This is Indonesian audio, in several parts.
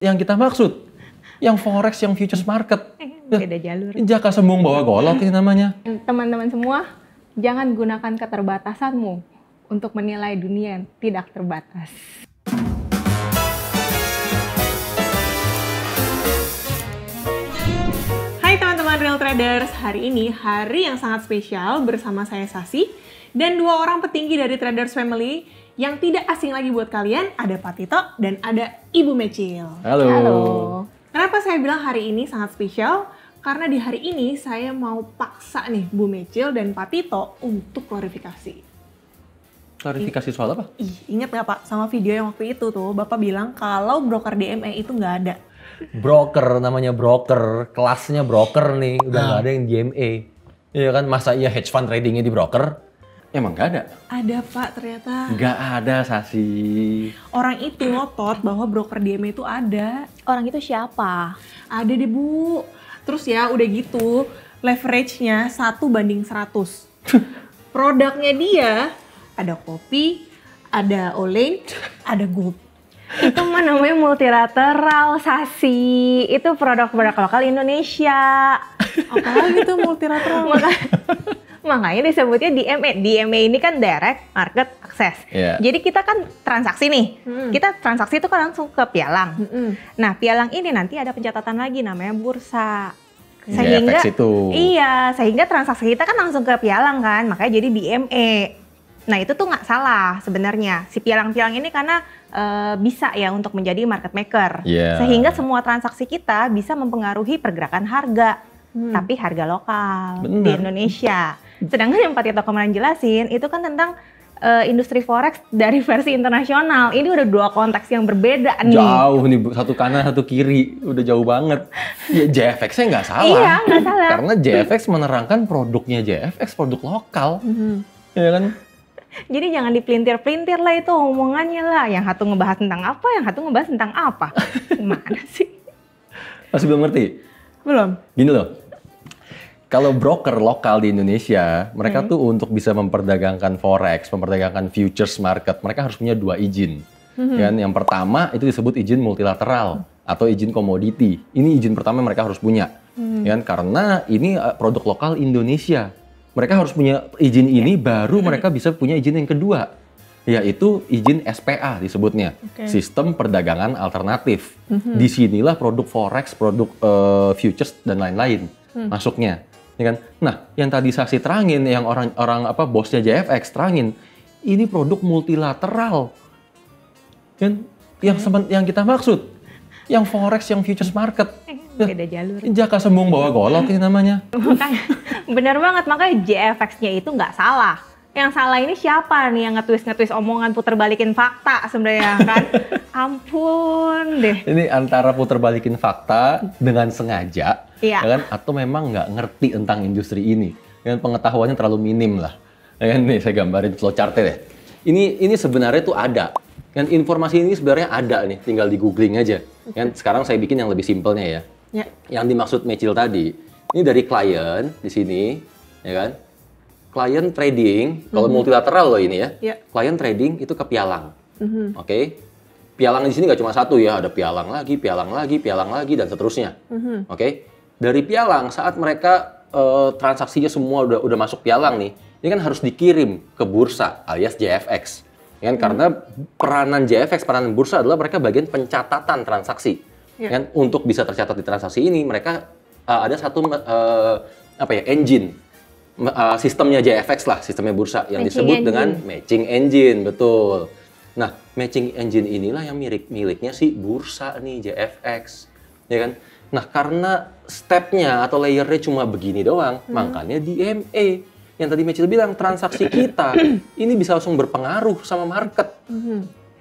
yang kita maksud. Yang forex, yang futures market. Beda jalur. Jaka sembung bawa golok ini namanya. Teman-teman semua, jangan gunakan keterbatasanmu untuk menilai dunia yang tidak terbatas. Hai teman-teman Real Traders, hari ini hari yang sangat spesial bersama saya Sasi dan dua orang petinggi dari Traders Family yang tidak asing lagi buat kalian, ada Pak Tito dan ada Ibu Mecil. Halo. Halo. Kenapa saya bilang hari ini sangat spesial? Karena di hari ini saya mau paksa nih Bu Mecil dan Pak Tito untuk klarifikasi. Klarifikasi soal apa? Ingat nggak Pak sama video yang waktu itu tuh Bapak bilang kalau broker DME itu nggak ada. Broker, namanya broker, kelasnya broker nih, udah nggak ada yang DMA. Iya kan, masa iya hedge fund tradingnya di broker? Emang nggak ada? Ada Pak ternyata. Nggak ada, Sasi. Orang itu ngotot bahwa broker DME itu ada. Orang itu siapa? Ada deh Bu. Terus ya udah gitu leverage-nya 1:100. Produknya dia ada kopi, ada Olay, ada gold. Itu mah namanya multilateral, Sasi. Itu produk-produk lokal Indonesia. Apalagi tuh multilateral. Makanya disebutnya DMA. DMA ini kan direct market access. Yeah. Jadi kita kan transaksi nih. Kita transaksi itu kan langsung ke pialang. Nah, pialang ini nanti ada pencatatan lagi namanya bursa. Sehingga GFX itu. Iya, sehingga transaksi kita kan langsung ke pialang kan. Makanya jadi DMA. Nah, itu tuh nggak salah sebenarnya. Si pialang-pialang ini karena bisa ya untuk menjadi market maker. Yeah. Sehingga semua transaksi kita bisa mempengaruhi pergerakan harga. Tapi harga lokal di Indonesia. Sedangkan yang Pak Tito kemarin jelasin itu kan tentang industri forex dari versi internasional. Ini udah dua konteks yang berbeda nih. Jauh nih, satu kanan satu kiri, udah jauh banget. Ya JFX-nya nggak salah. Iya, nggak salah. Karena JFX menerangkan produknya JFX, produk lokal. Ya kan? Jadi jangan dipelintir-pelintir lah itu omongannya lah. Yang satu ngebahas tentang apa, yang satu ngebahas tentang apa. Gimana sih? Masih belum ngerti? Belum. Gini loh. Kalau broker lokal di Indonesia, mereka tuh untuk bisa memperdagangkan forex, memperdagangkan futures market, mereka harus punya 2 izin. Kan? Yang pertama itu disebut izin multilateral atau izin komoditi. Ini izin pertama yang mereka harus punya. Kan? Karena ini produk lokal Indonesia. Mereka harus punya izin ini baru mereka bisa punya izin yang kedua. Yaitu izin SPA disebutnya. Sistem Perdagangan Alternatif. Disinilah produk forex, produk futures dan lain-lain masuknya. Ya kan? Nah, yang tadi Sasi terangin, yang orang bosnya JFX terangin, ini produk multilateral. Kan? Yang kita maksud, yang forex, yang futures market. Beda jalur. Jaka sembung bawa golok ini namanya. Makanya, bener banget, makanya JFX-nya itu nggak salah. Yang salah ini siapa nih yang nge-twist omongan puter balikin fakta sebenarnya kan? Ampun deh. Ini antara puter balikin fakta dengan sengaja, Iya. ya kan? Atau memang nggak ngerti tentang industri ini. Dan pengetahuannya terlalu minim lah. Ya kan? Nih saya gambarin flowchart-nya deh. Ini sebenarnya tuh ada. Dan informasi ini sebenarnya ada nih, tinggal di googling aja. Kan sekarang saya bikin yang lebih simpelnya ya. Yang dimaksud Mecil tadi, ini dari klien di sini, ya kan? Klien trading, kalau multilateral loh ini ya. Klien trading itu ke pialang. Oke. Pialang di sini nggak cuma satu ya, ada pialang lagi, dan seterusnya. Oke. Dari pialang saat mereka transaksinya semua udah masuk pialang nih, ini kan harus dikirim ke bursa alias JFX. Ya kan? Karena peranan JFX, peranan bursa adalah mereka bagian pencatatan transaksi. Kan? Untuk bisa tercatat di transaksi ini, mereka ada satu engine. Sistemnya JFX lah, sistemnya bursa yang disebut dengan matching engine, betul. Nah, matching engine inilah yang miliknya si bursa nih, JFX, ya kan? Nah, karena stepnya atau layernya cuma begini doang, makanya DMA. Yang tadi Mecil bilang, transaksi kita ini bisa langsung berpengaruh sama market,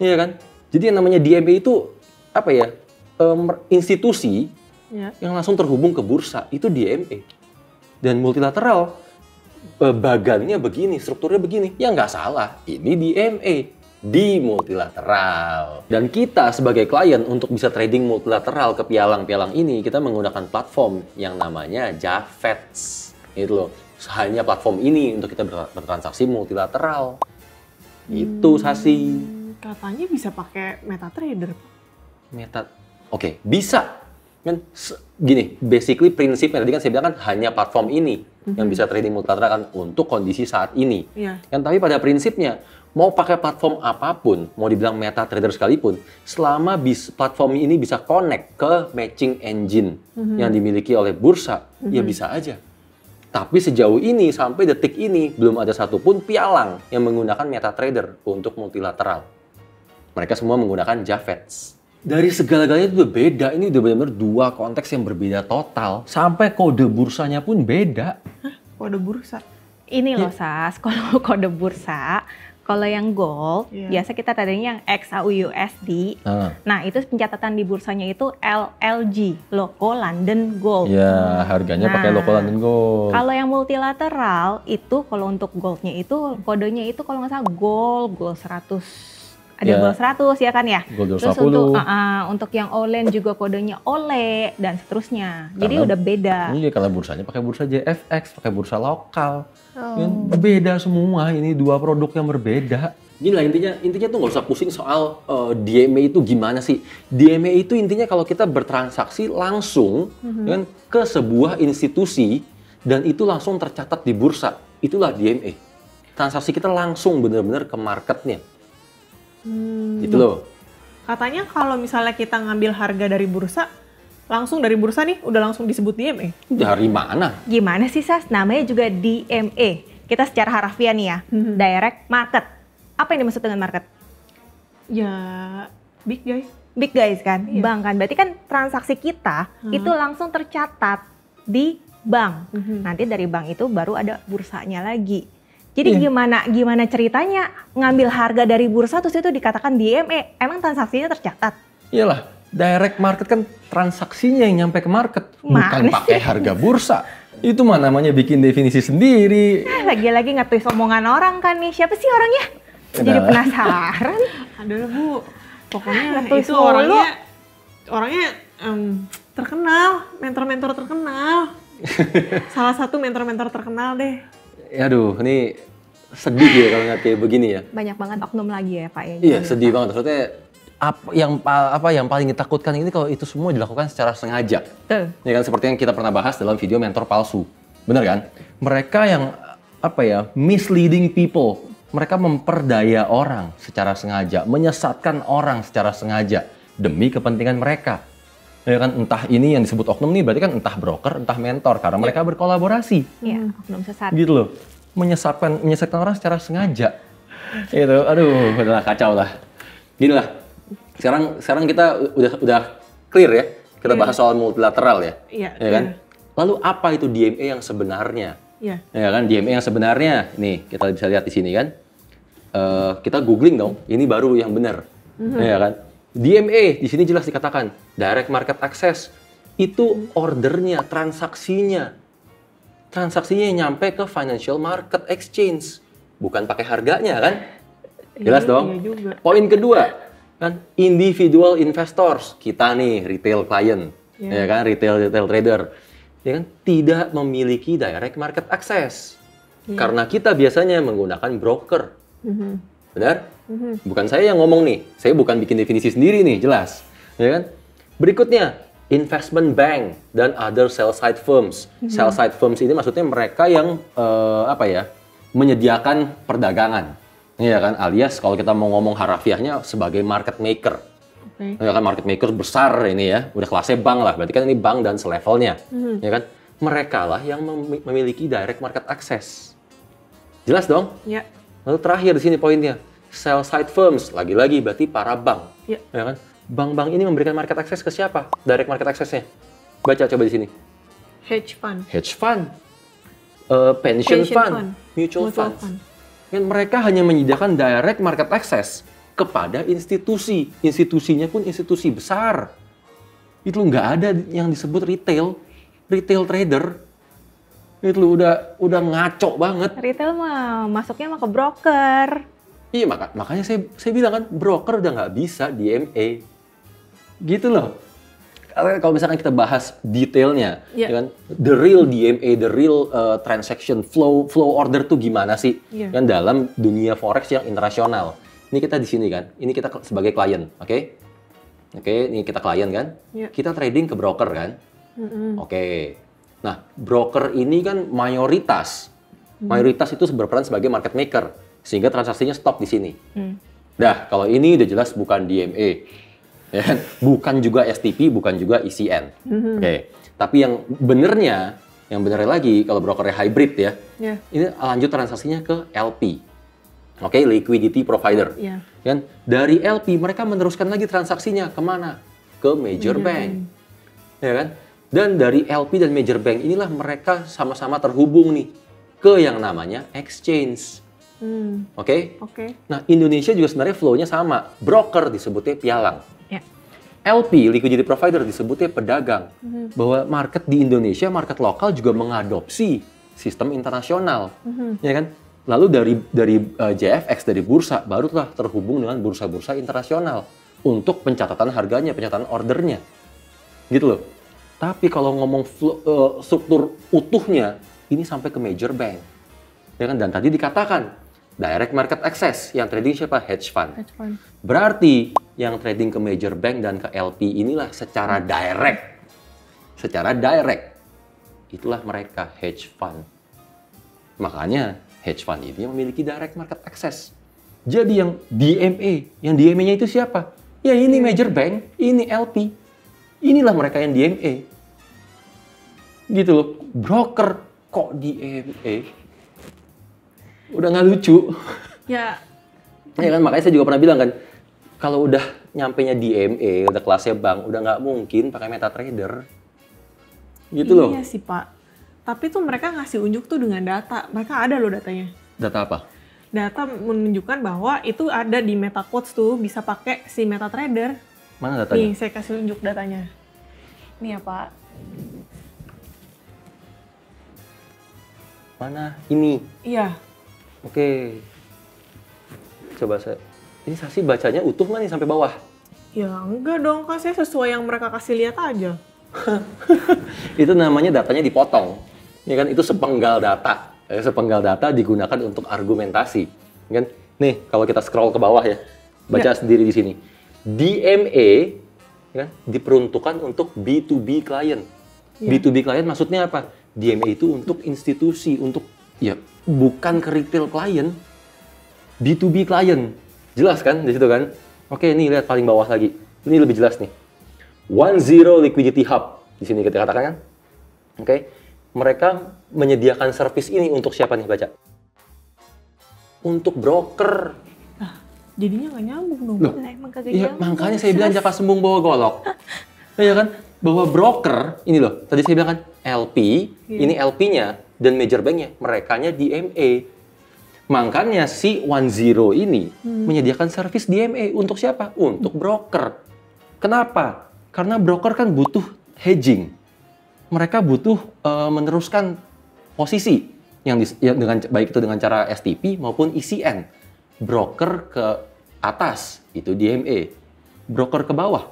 ya kan? Jadi yang namanya DMA itu apa ya? Institusi yang langsung terhubung ke bursa, itu DMA. Dan multilateral, bagannya begini, strukturnya begini. Ya nggak salah, ini DMA, di multilateral. Dan kita sebagai klien untuk bisa trading multilateral ke pialang-pialang ini, kita menggunakan platform yang namanya JAVEX. Itu loh, hanya platform ini untuk kita bertransaksi multilateral. Itu Sasi. Katanya bisa pakai MetaTrader. Oke, bisa. Kan gini, basically prinsipnya tadi kan saya bilang kan hanya platform ini yang bisa trading multilateral kan untuk kondisi saat ini. Iya. Kan tapi pada prinsipnya mau pakai platform apapun, mau dibilang MetaTrader sekalipun, selama platform ini bisa connect ke matching engine yang dimiliki oleh bursa, ya bisa aja. Tapi sejauh ini sampai detik ini belum ada satupun pialang yang menggunakan MetaTrader untuk multilateral. Mereka semua menggunakan JAVEX. Dari segala-galanya itu udah beda. Ini udah benar-benar dua konteks yang berbeda total. Sampai kode bursanya pun beda. Hah? Kode bursa? Ini loh Sas, kalau kode bursa, kalau yang gold, Iya. biasa kita tadinya yang XAUUSD. Nah, itu pencatatan di bursanya itu LLG, Local London Gold. Ya, harganya pakai Nah, Local London Gold. Kalau yang multilateral itu kalau untuk goldnya itu kodenya itu kalau nggak salah gold 100. Ada Ya. gold 100 ya kan ya? Gold Terus 210. untuk yang OLEN juga kodenya OLE dan seterusnya. Jadi Karena- udah beda. Iya, kalau bursanya pakai bursa JFX, pakai bursa lokal. Oh. Kan beda semua, ini dua produk yang berbeda. Gini lah intinya tuh nggak usah pusing soal DMA itu gimana sih. DMA itu intinya kalau kita bertransaksi langsung kan ke sebuah institusi dan itu langsung tercatat di bursa, itulah DMA. Transaksi kita langsung benar-benar ke marketnya, gitu loh. Katanya kalau misalnya kita ngambil harga dari bursa, langsung dari bursa nih udah langsung disebut DMA. Dari mana? Gimana sih Sas? Namanya juga DMA. Kita secara harafiah nih ya, direct market. Apa yang dimaksud dengan market? Ya, big guys. Big guys kan, Iya. bank kan. Berarti kan transaksi kita itu langsung tercatat di bank. Nanti dari bank itu baru ada bursanya lagi. Jadi gimana ceritanya ngambil harga dari bursa terus itu dikatakan DMA? Emang transaksinya tercatat? Iyalah, direct market kan transaksinya yang nyampe ke market, bukan Mana pakai harga bursa. Itu mah namanya bikin definisi sendiri. Lagi-lagi nge-twist omongan orang kan nih. Siapa sih orangnya? Jadi Kenapa? penasaran. Adalah Bu, pokoknya Betul itu mulu. orangnya terkenal, mentor-mentor terkenal. Salah satu mentor-mentor terkenal deh. Aduh, ini sedih ya kalau ngeliat kayak begini ya. Banyak banget oknum lagi ya Pak ya. Iya, sedih banget. Maksudnya apa yang paling ditakutkan ini kalau itu semua dilakukan secara sengaja. Tuh. Ya kan seperti yang kita pernah bahas dalam video mentor palsu. Bener kan? Mereka yang misleading people. Mereka memperdaya orang secara sengaja, menyesatkan orang secara sengaja demi kepentingan mereka. Ya kan, entah ini yang disebut oknum nih berarti kan entah broker, entah mentor karena mereka berkolaborasi. Iya, oknum sesat. Gitu loh. Menyesatkan orang secara sengaja. Gitu. Aduh, udahlah kacau lah. Gini lah. Sekarang kita udah clear ya. Kita bahas soal multilateral ya. Iya, Ya kan? Lalu apa itu DMA yang sebenarnya? Iya. Ya kan, DMA yang sebenarnya, nih kita bisa lihat di sini kan, kita googling dong, ini baru yang benar, ya kan. DMA di sini jelas dikatakan direct market access itu ordernya, transaksinya yang nyampe ke financial market exchange, bukan pakai harganya kan, jelas dong. Iya juga. Poin kedua kan, individual investors, kita nih retail client, ya kan, retail trader. Ya kan, tidak memiliki direct market access. Karena kita biasanya menggunakan broker. Benar? Bukan saya yang ngomong nih. Saya bukan bikin definisi sendiri nih, jelas. Ya kan? Berikutnya, investment bank dan other sell side firms. Sell side firms ini maksudnya mereka yang menyediakan perdagangan. Ya kan, alias kalau kita mau ngomong harafiahnya sebagai market maker. Ya kan, market maker besar ini ya, udah kelasnya bank lah, berarti kan ini bank dan selevelnya, ya kan? Mereka lah yang memiliki direct market access. Jelas dong? Ya. Lalu terakhir di sini poinnya, sell side firms, lagi-lagi berarti para bank, Ya. ya kan? Bank-bank ini memberikan market access ke siapa? Direct market access-nya. Baca coba di sini. Hedge fund. Hedge fund, pension fund, mutual fund. Kan mereka hanya menyediakan direct market access kepada institusi. Institusinya pun institusi besar. Itu nggak ada yang disebut retail trader. Itu udah ngaco banget. Retail mah masuknya mah ke broker. Iya, makanya saya bilang kan, broker udah nggak bisa DMA. Gitu loh. Kalau misalkan kita bahas detailnya, Iya. ya kan, the real DMA, the real transaction flow order tuh gimana sih? Iya. Kan dalam dunia forex yang internasional. Ini kita di sini kan, ini kita sebagai klien, oke? Oke, ini kita klien kan? Iya. Kita trading ke broker kan? Oke. Nah, broker ini kan mayoritas itu berperan sebagai market maker, sehingga transaksinya stop di sini. Dah, kalau ini udah jelas bukan DMA, ya kan? Bukan juga STP, bukan juga ECN. Oke. Tapi yang benernya lagi, kalau brokernya hybrid ya, ini lanjut transaksinya ke LP. Oke, liquidity provider. Kan? Dari LP mereka meneruskan lagi transaksinya kemana? Ke major bank. Ya kan? Dan dari LP dan major bank inilah mereka sama-sama terhubung nih ke yang namanya exchange. Oke? Nah, Indonesia juga sebenarnya flow-nya sama. Broker disebutnya pialang. LP, liquidity provider, disebutnya pedagang. Bahwa market di Indonesia, market lokal juga mengadopsi sistem internasional. Ya kan? Lalu dari JFX, dari bursa, barulah terhubung dengan bursa-bursa internasional untuk pencatatan harganya, pencatatan ordernya. Gitu loh. Tapi kalau ngomong struktur utuhnya, ini sampai ke major bank. Ya kan? Dan tadi dikatakan, direct market access, yang trading siapa? Hedge fund. Berarti yang trading ke major bank dan ke LP inilah secara direct. Secara direct. Itulah mereka hedge fund. Makanya hedge fund ini memiliki direct market access. Jadi yang DMA-nya itu siapa? Ya ini major bank, ini LP. Inilah mereka yang DMA. Gitu loh. Broker kok DMA? Udah nggak lucu. Ya kan, makanya saya juga pernah bilang kan, kalau udah nyampenya DMA, udah kelasnya bank, udah nggak mungkin pakai MetaTrader. Gitu loh. Iya sih Pak. Tapi tuh mereka ngasih unjuk tuh dengan data. Mereka ada loh datanya. Data apa? Data menunjukkan bahwa itu ada di MetaQuotes tuh, bisa pakai si MetaTrader. Mana datanya? Nih, saya kasih unjuk datanya. Nih ya Pak. Mana? Ini? Iya. Oke. Coba ini Sasi bacanya utuh nggak nih sampai bawah? Ya enggak dong, kan saya sesuai yang mereka kasih lihat aja. Itu namanya datanya dipotong. Ya kan, itu sepenggal data. Sepenggal data digunakan untuk argumentasi. Ya kan? Nih, kalau kita scroll ke bawah ya. Baca sendiri di sini. DMA ya kan, diperuntukkan untuk B2B client. B2B client maksudnya apa? DMA itu untuk institusi, untuk bukan ke retail client. B2B client. Jelas kan di situ kan? Oke, nih lihat paling bawah lagi. Ini lebih jelas nih. 10 Liquidity Hub. Di sini kita katakan kan? Oke. Mereka menyediakan service ini untuk siapa nih, baca? Untuk broker. Jadinya nggak nyambung dong. Loh, iya, makanya saya bilang jaka sembung bawa golok. Ya kan? Bahwa broker, ini loh, tadi saya bilang kan LP, ini LP-nya, dan major bank-nya, merekanya DMA. Makanya si 10 ini menyediakan service DMA untuk siapa? Untuk broker. Kenapa? Karena broker kan butuh hedging. Mereka butuh meneruskan posisi yang dengan baik itu dengan cara STP maupun ECN. Broker ke atas itu DMA. Broker ke bawah.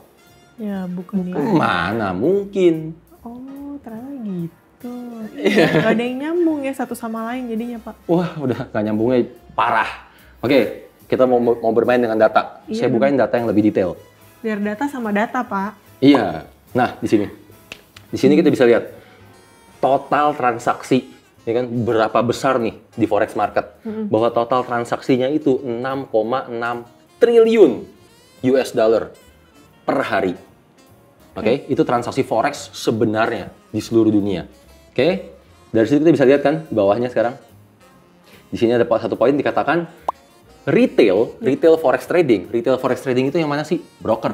Ya, bukan ya. Mana mungkin. Oh, ternyata gitu. Gak ada yang nyambung ya satu sama lain jadinya, Pak. Wah, udah gak nyambungnya parah. Oke, kita mau bermain dengan data. Iya, saya bukain data yang lebih detail. Biar data sama data, Pak. Iya. Nah, di sini. Di sini kita bisa lihat total transaksi, ya kan, berapa besar nih di forex market. Bahwa total transaksinya itu 6,6 triliun US dollar per hari. Oke, itu transaksi forex sebenarnya di seluruh dunia. Oke, dari situ kita bisa lihat kan di bawahnya sekarang. Di sini ada satu poin dikatakan retail forex trading. Retail forex trading itu yang mana sih? Broker.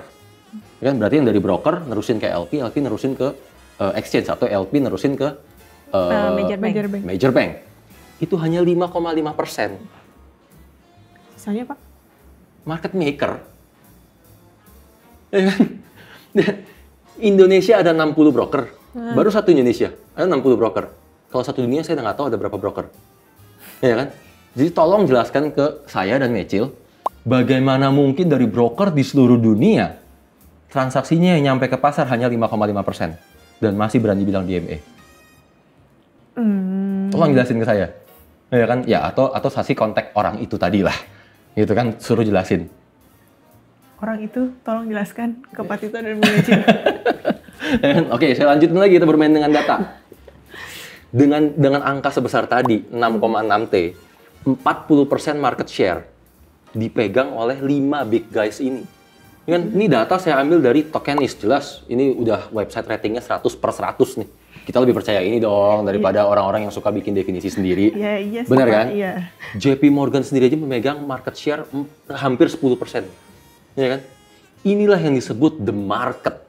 Ya kan, berarti yang dari broker nerusin ke LP nerusin ke exchange, atau LP nerusin ke major bank. Itu hanya 5,5%. Sisanya, Pak? Market maker. Ya kan? Indonesia ada 60 broker. Baru satu Indonesia, ada 60 broker. Kalau satu dunia saya nggak tahu ada berapa broker. Ya kan? Jadi tolong jelaskan ke saya dan Mecil, bagaimana mungkin dari broker di seluruh dunia, transaksinya yang nyampe ke pasar hanya 5,5%. Dan masih berani bilang DMA. Tolong jelasin ke saya. Ya kan? Ya, atau Sasi kontak orang itu tadi lah. Gitu kan, suruh jelasin. orang itu? Tolong jelaskan ke Pak Tito dan Bu Meci. Oke, saya lanjutin lagi, kita bermain dengan data. Dengan angka sebesar tadi, 6,6T, 40% market share dipegang oleh 5 big guys ini. Ini data saya ambil dari Tokenis, jelas ini udah website ratingnya 100/100 nih. Kita lebih percaya ini dong daripada orang-orang yang suka bikin definisi sendiri. Iya, benar kan? Iya. JP Morgan sendiri aja memegang market share hampir 10%. Ya kan? Inilah yang disebut the market.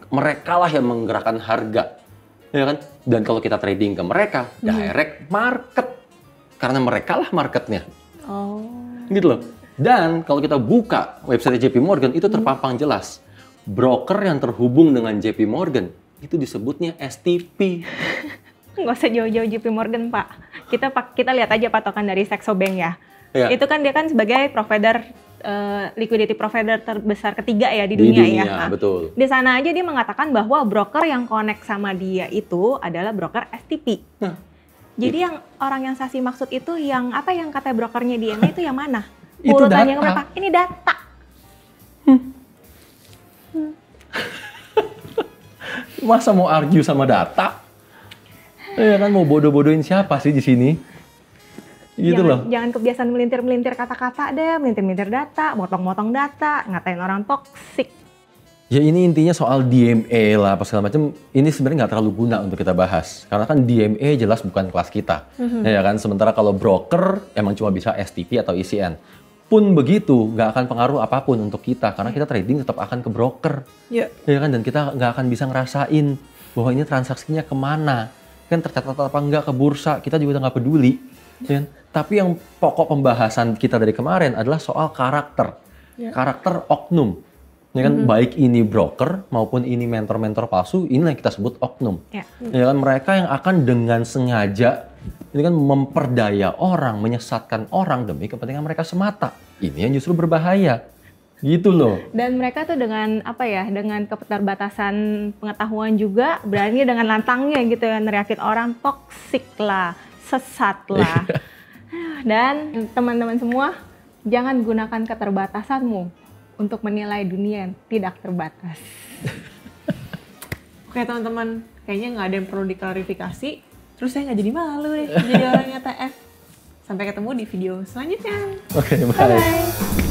Mereka lah yang menggerakkan harga. Ya kan? Dan kalau kita trading ke mereka, direct market. Karena mereka lah marketnya. Oh. Gitu loh. Dan kalau kita buka website JP Morgan, itu terpampang jelas. Broker yang terhubung dengan JP Morgan, itu disebutnya STP. Nggak usah jauh-jauh JP Morgan, Pak. Kita lihat aja patokan dari Saxo Bank ya. Itu kan dia kan sebagai provider, liquidity provider terbesar ketiga ya di dunia ya. Nah, betul. Di sana aja dia mengatakan bahwa broker yang connect sama dia itu adalah broker STP. Jadi yang orang yang Sasi maksud itu yang apa yang kata brokernya di EMA itu yang mana? Itu Urutannya data. berapa? Ini data. Masa mau argue sama data? Ya kan mau bodoh-bodohin siapa sih di sini? Gitu loh. Jangan kebiasaan melintir-melintir kata-kata deh, melintir-melintir data, motong-motong data, ngatain orang toksik. Ya ini intinya soal DMA lah, apa segala macam. Ini sebenarnya nggak terlalu guna untuk kita bahas. Karena kan DMA jelas bukan kelas kita. Ya kan, sementara kalau broker emang cuma bisa STP atau ECN. Pun begitu, nggak akan pengaruh apapun untuk kita. Karena kita trading tetap akan ke broker. Ya kan, dan kita nggak akan bisa ngerasain bahwa ini transaksinya kemana. Kan tercatat apa enggak ke bursa, kita juga udah nggak peduli. Ya kan? Tapi yang pokok pembahasan kita dari kemarin adalah soal karakter. Karakter oknum. Ya kan, baik ini broker maupun ini mentor-mentor palsu, inilah yang kita sebut oknum. Ya kan, mereka yang akan dengan sengaja ini kan memperdaya orang, menyesatkan orang demi kepentingan mereka semata. Ini yang justru berbahaya. Gitu loh. Dan mereka tuh dengan apa ya, dengan keterbatasan pengetahuan juga berani dengan lantangnya gitu ya neriakin orang toksik lah, sesat lah. Dan teman-teman semua, jangan gunakan keterbatasanmu untuk menilai dunia yang tidak terbatas. Oke teman-teman, kayaknya nggak ada yang perlu diklarifikasi. Terus saya nggak jadi malu deh jadi orang ETF. Sampai ketemu di video selanjutnya. Oke, bye. Bye-bye.